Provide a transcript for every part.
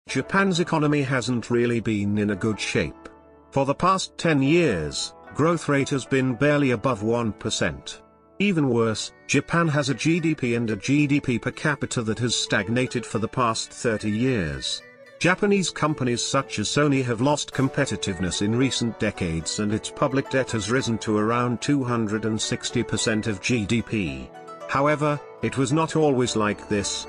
Japan's economy hasn't really been in a good shape. For the past 10 years, growth rate has been barely above 1%. Even worse, Japan has a GDP and a GDP per capita that has stagnated for the past 30 years. Japanese companies such as Sony have lost competitiveness in recent decades, and its public debt has risen to around 260% of GDP. However, it was not always like this.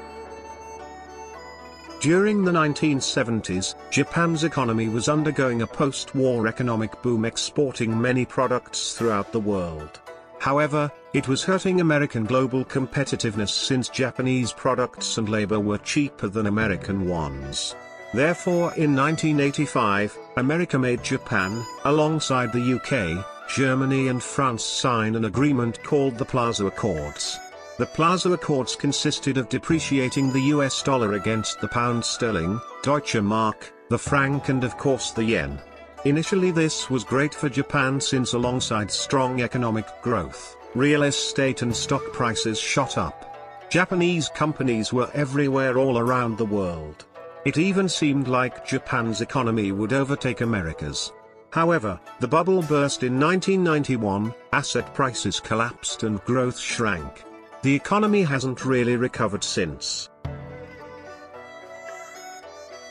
During the 1970s, Japan's economy was undergoing a post-war economic boom, exporting many products throughout the world. However, it was hurting American global competitiveness since Japanese products and labor were cheaper than American ones. Therefore, in 1985, America made Japan, alongside the UK, Germany and France, sign an agreement called the Plaza Accords. The Plaza Accords consisted of depreciating the US dollar against the pound sterling, Deutsche Mark, the franc and of course the yen. Initially this was great for Japan since alongside strong economic growth, real estate and stock prices shot up. Japanese companies were everywhere all around the world. It even seemed like Japan's economy would overtake America's. However, the bubble burst in 1991, asset prices collapsed and growth shrank. The economy hasn't really recovered since.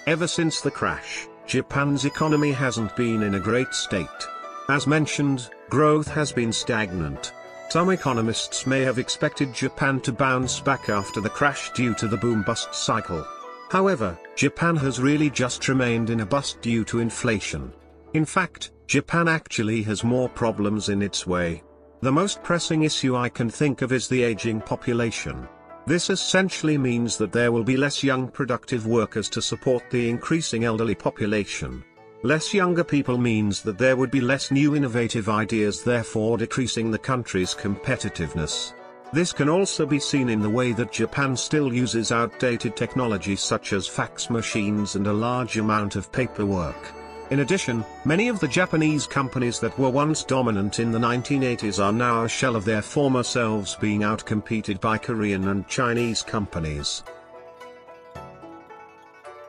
Ever since the crash, Japan's economy hasn't been in a great state. As mentioned, growth has been stagnant. Some economists may have expected Japan to bounce back after the crash due to the boom-bust cycle. However, Japan has really just remained in a bust due to inflation. In fact, Japan actually has more problems in its way. The most pressing issue I can think of is the aging population. This essentially means that there will be less young productive workers to support the increasing elderly population. Less younger people means that there would be less new innovative ideas, therefore decreasing the country's competitiveness. This can also be seen in the way that Japan still uses outdated technology such as fax machines and a large amount of paperwork. In addition, many of the Japanese companies that were once dominant in the 1980s are now a shell of their former selves, being outcompeted by Korean and Chinese companies.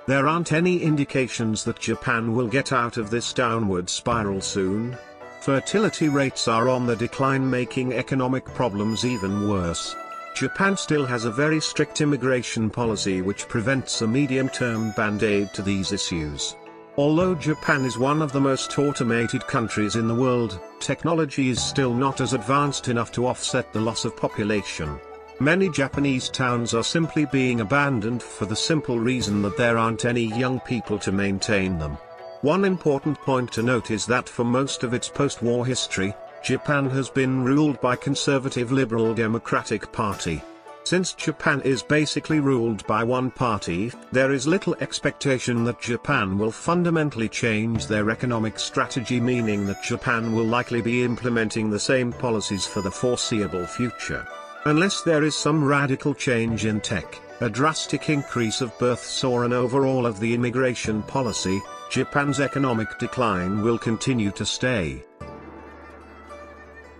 There aren't any indications that Japan will get out of this downward spiral soon. Fertility rates are on the decline, making economic problems even worse. Japan still has a very strict immigration policy which prevents a medium-term band-aid to these issues. Although Japan is one of the most automated countries in the world, technology is still not as advanced enough to offset the loss of population. Many Japanese towns are simply being abandoned for the simple reason that there aren't any young people to maintain them. One important point to note is that for most of its post-war history, Japan has been ruled by conservative Liberal Democratic Party. Since Japan is basically ruled by one party, there is little expectation that Japan will fundamentally change their economic strategy, meaning that Japan will likely be implementing the same policies for the foreseeable future. Unless there is some radical change in tech, a drastic increase of births or an overhaul of the immigration policy, Japan's economic decline will continue to stay.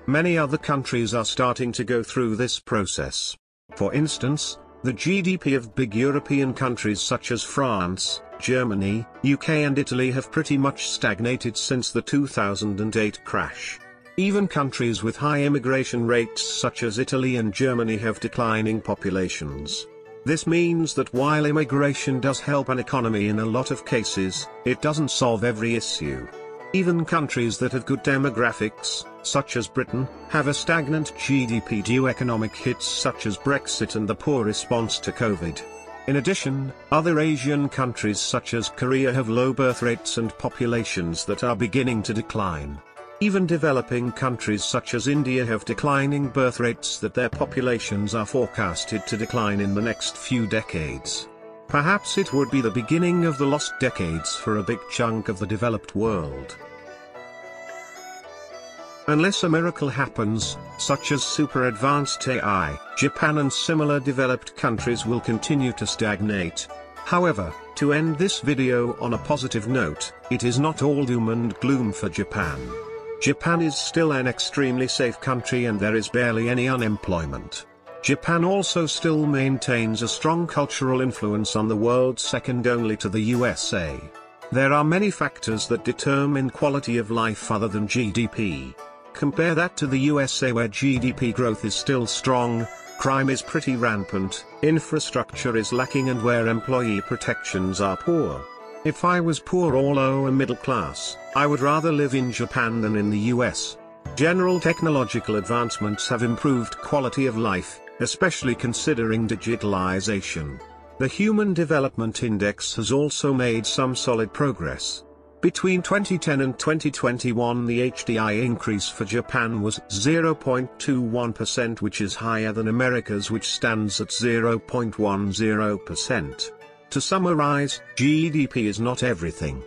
Many other countries are starting to go through this process. For instance, the GDP of big European countries such as France, Germany, UK and Italy have pretty much stagnated since the 2008 crash. Even countries with high immigration rates such as Italy and Germany have declining populations. This means that while immigration does help an economy in a lot of cases, it doesn't solve every issue. Even countries that have good demographics, such as Britain, have a stagnant GDP due to economic hits such as Brexit and the poor response to COVID. In addition, other Asian countries such as Korea have low birth rates and populations that are beginning to decline. Even developing countries such as India have declining birth rates that their populations are forecasted to decline in the next few decades. Perhaps it would be the beginning of the lost decades for a big chunk of the developed world. Unless a miracle happens, such as super advanced AI, Japan and similar developed countries will continue to stagnate. However, to end this video on a positive note, it is not all doom and gloom for Japan. Japan is still an extremely safe country and there is barely any unemployment. Japan also still maintains a strong cultural influence on the world, second only to the USA. There are many factors that determine quality of life other than GDP. Compare that to the USA, where GDP growth is still strong, crime is pretty rampant, infrastructure is lacking, and where employee protections are poor. If I was poor or lower middle class, I would rather live in Japan than in the US. General technological advancements have improved quality of life, especially considering digitalization. The Human Development Index has also made some solid progress. Between 2010 and 2021, the HDI increase for Japan was 0.21%, which is higher than America's, which stands at 0.10%. To summarize, GDP is not everything.